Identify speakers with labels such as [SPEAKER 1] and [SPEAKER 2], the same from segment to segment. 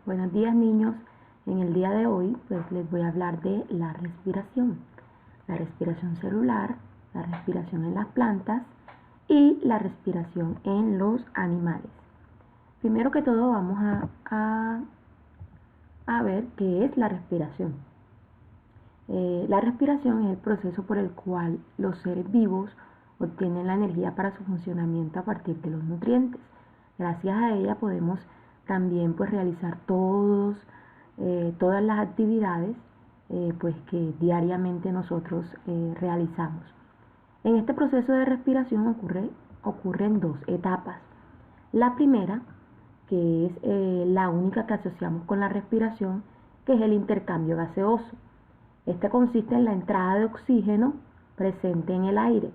[SPEAKER 1] Buenos días, niños. En el día de hoy pues les voy a hablar de la respiración celular, la respiración en las plantas y la respiración en los animales. Primero que todo vamos a ver qué es la respiración. La respiración es el proceso por el cual los seres vivos obtienen la energía para su funcionamiento a partir de los nutrientes. Gracias a ella podemos también pues realizar todas las actividades pues que diariamente nosotros realizamos. En este proceso de respiración ocurren dos etapas. La primera, que es la única que asociamos con la respiración, que es el intercambio gaseoso. Este consiste en la entrada de oxígeno presente en el aire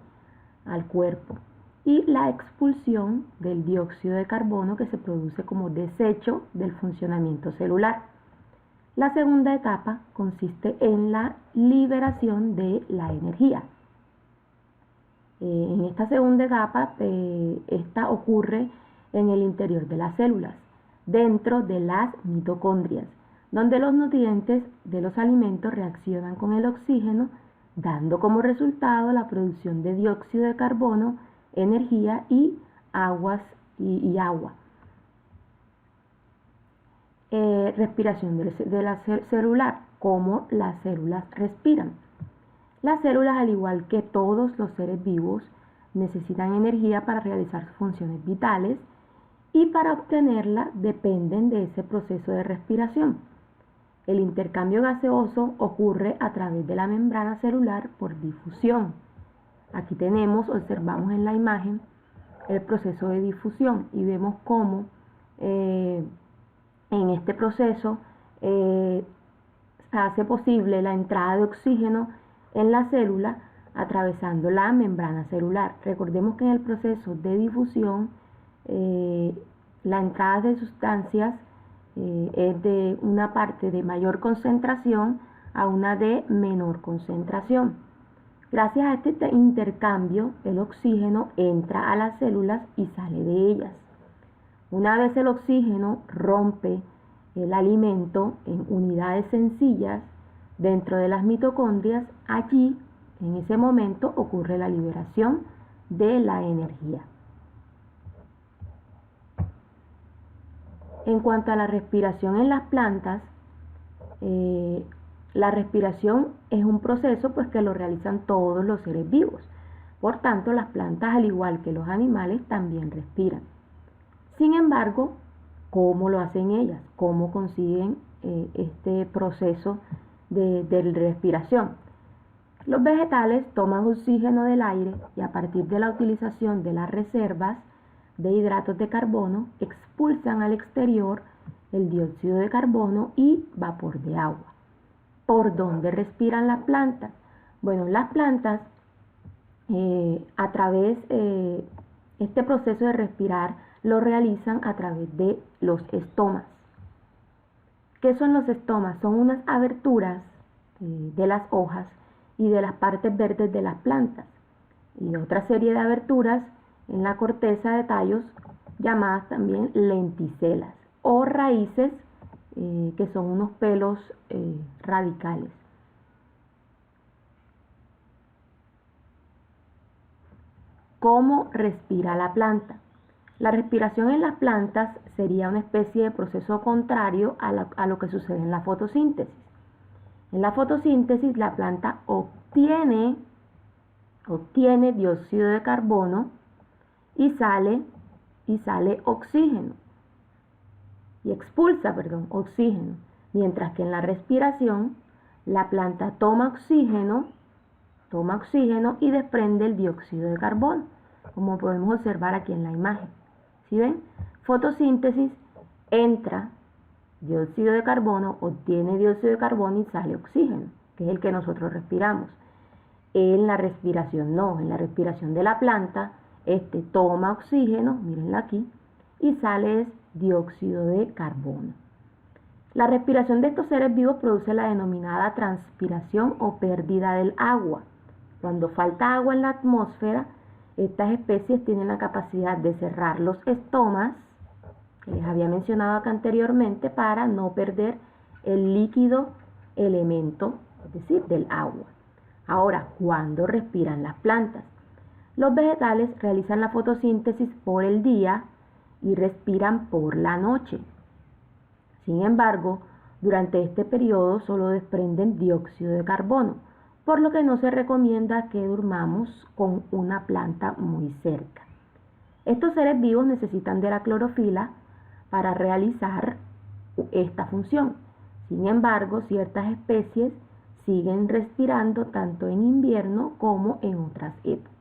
[SPEAKER 1] al cuerpo y la expulsión del dióxido de carbono que se produce como desecho del funcionamiento celular. La segunda etapa consiste en la liberación de la energía. En esta segunda etapa, esta ocurre en el interior de las células, dentro de las mitocondrias, donde los nutrientes de los alimentos reaccionan con el oxígeno, dando como resultado la producción de dióxido de carbono, energía y agua. Respiración de la celular, cómo las células respiran. Las células, al igual que todos los seres vivos, necesitan energía para realizar sus funciones vitales y para obtenerla dependen de ese proceso de respiración. El intercambio gaseoso ocurre a través de la membrana celular por difusión. Aquí observamos en la imagen el proceso de difusión y vemos cómo en este proceso hace posible la entrada de oxígeno en la célula atravesando la membrana celular. Recordemos que en el proceso de difusión la entrada de sustancias es de una parte de mayor concentración a una de menor concentración. Gracias a este intercambio, el oxígeno entra a las células y sale de ellas. Una vez el oxígeno rompe el alimento en unidades sencillas dentro de las mitocondrias, allí, en ese momento, ocurre la liberación de la energía. En cuanto a la respiración en las plantas, la respiración es un proceso pues, que lo realizan todos los seres vivos. Por tanto, las plantas, al igual que los animales, también respiran. Sin embargo, ¿cómo lo hacen ellas? ¿Cómo consiguen este proceso de respiración? Los vegetales toman oxígeno del aire y a partir de la utilización de las reservas de hidratos de carbono, expulsan al exterior el dióxido de carbono y vapor de agua. ¿Por dónde respiran las plantas? Bueno, las plantas este proceso de respirar lo realizan a través de los estomas. ¿Qué son los estomas? Son unas aberturas de las hojas y de las partes verdes de las plantas y otra serie de aberturas en la corteza de tallos llamadas también lenticelas o raíces que son unos pelos radicales. ¿Cómo respira la planta? La respiración en las plantas sería una especie de proceso contrario a lo que sucede en la fotosíntesis. En la fotosíntesis la planta obtiene dióxido de carbono y sale oxígeno y expulsa, oxígeno, mientras que en la respiración la planta toma oxígeno y desprende el dióxido de carbono, como podemos observar aquí en la imagen. ¿Sí ven? Fotosíntesis, entra dióxido de carbono, obtiene dióxido de carbono y sale oxígeno, que es el que nosotros respiramos. En la respiración no, en la respiración de la planta, toma oxígeno, mírenla aquí, y sale dióxido de carbono. La respiración de estos seres vivos produce la denominada transpiración o pérdida del agua. Cuando falta agua en la atmósfera, estas especies tienen la capacidad de cerrar los estomas que les había mencionado acá anteriormente, para no perder el líquido elemento, es decir, del agua. Ahora, ¿cuándo respiran las plantas? Los vegetales realizan la fotosíntesis por el día y respiran por la noche. Sin embargo, durante este periodo solo desprenden dióxido de carbono, por lo que no se recomienda que durmamos con una planta muy cerca. Estos seres vivos necesitan de la clorofila para realizar esta función. Sin embargo, ciertas especies siguen respirando tanto en invierno como en otras épocas.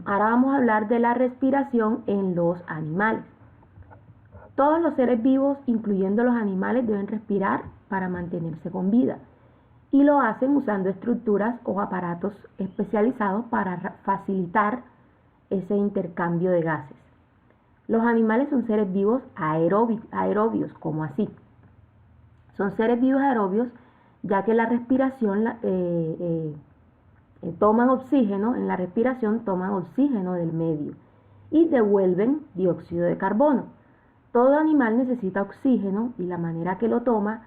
[SPEAKER 1] Ahora vamos a hablar de la respiración en los animales. Todos los seres vivos, incluyendo los animales, deben respirar para mantenerse con vida, y lo hacen usando estructuras o aparatos especializados para facilitar ese intercambio de gases. Los animales son seres vivos aerobios, como así. Son seres vivos aerobios ya que la respiración toman oxígeno, en la respiración toman oxígeno del medio y devuelven dióxido de carbono. Todo animal necesita oxígeno y la manera que lo toma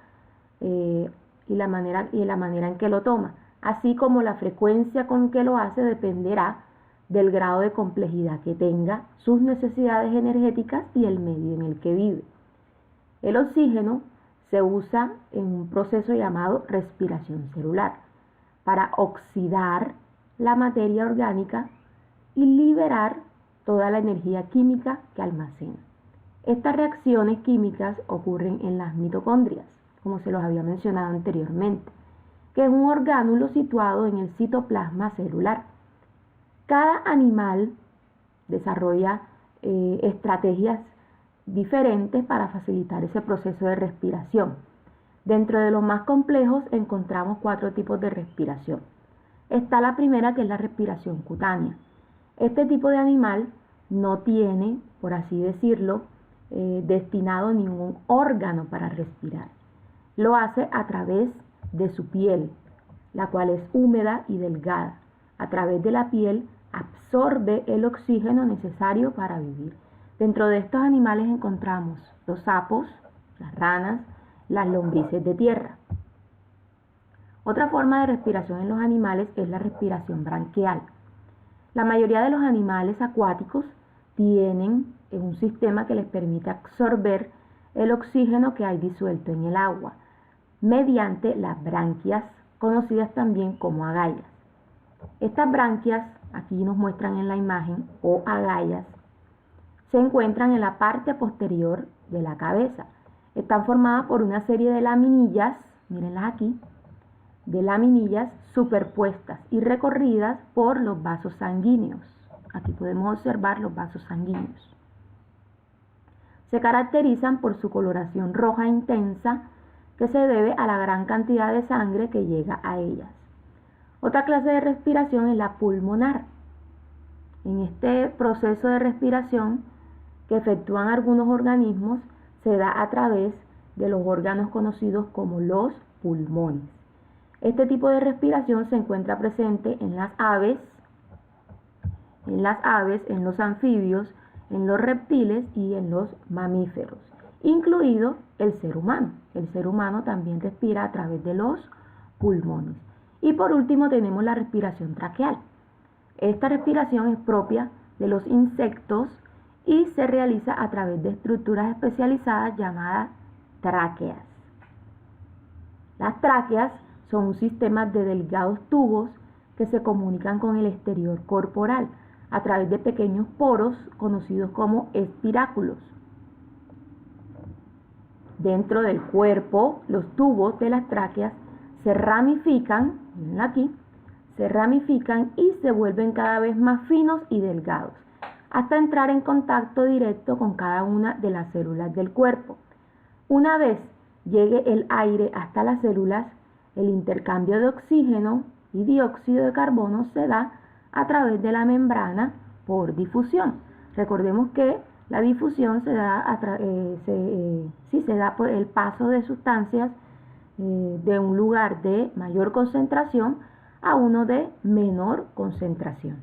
[SPEAKER 1] la manera en que lo toma, así como la frecuencia con que lo hace, dependerá del grado de complejidad que tenga, sus necesidades energéticas y el medio en el que vive. El oxígeno se usa en un proceso llamado respiración celular para oxidar la materia orgánica y liberar toda la energía química que almacena. Estas reacciones químicas ocurren en las mitocondrias, como se los había mencionado anteriormente, que es un orgánulo situado en el citoplasma celular. Cada animal desarrolla estrategias diferentes para facilitar ese proceso de respiración. Dentro de los más complejos encontramos 4 tipos de respiración. Está la primera, que es la respiración cutánea. Este tipo de animal no tiene, por así decirlo, destinado ningún órgano para respirar. Lo hace a través de su piel, la cual es húmeda y delgada. A través de la piel absorbe el oxígeno necesario para vivir. Dentro de estos animales encontramos los sapos, las ranas, las lombrices de tierra. Otra forma de respiración en los animales es la respiración branquial. La mayoría de los animales acuáticos tienen un sistema que les permite absorber el oxígeno que hay disuelto en el agua mediante las branquias, conocidas también como agallas. Estas branquias, aquí nos muestran en la imagen, o agallas, se encuentran en la parte posterior de la cabeza. Están formadas por una serie de laminillas, mírenlas aquí, de laminillas superpuestas y recorridas por los vasos sanguíneos. Aquí podemos observar los vasos sanguíneos. Se caracterizan por su coloración roja intensa, que se debe a la gran cantidad de sangre que llega a ellas. Otra clase de respiración es la pulmonar. En este proceso de respiración que efectúan algunos organismos se da a través de los órganos conocidos como los pulmones. Este tipo de respiración se encuentra presente en las aves, en los anfibios, en los reptiles y en los mamíferos, incluido el ser humano. El ser humano también respira a través de los pulmones. Y por último tenemos la respiración traqueal. Esta respiración es propia de los insectos y se realiza a través de estructuras especializadas llamadas tráqueas. Las tráqueas son un sistema de delgados tubos que se comunican con el exterior corporal a través de pequeños poros conocidos como espiráculos. Dentro del cuerpo, los tubos de las tráqueas se ramifican, miren aquí, se ramifican y se vuelven cada vez más finos y delgados, hasta entrar en contacto directo con cada una de las células del cuerpo. Una vez llegue el aire hasta las células, el intercambio de oxígeno y dióxido de carbono se da a través de la membrana por difusión. Recordemos que la difusión se da por el paso de sustancias de un lugar de mayor concentración a uno de menor concentración.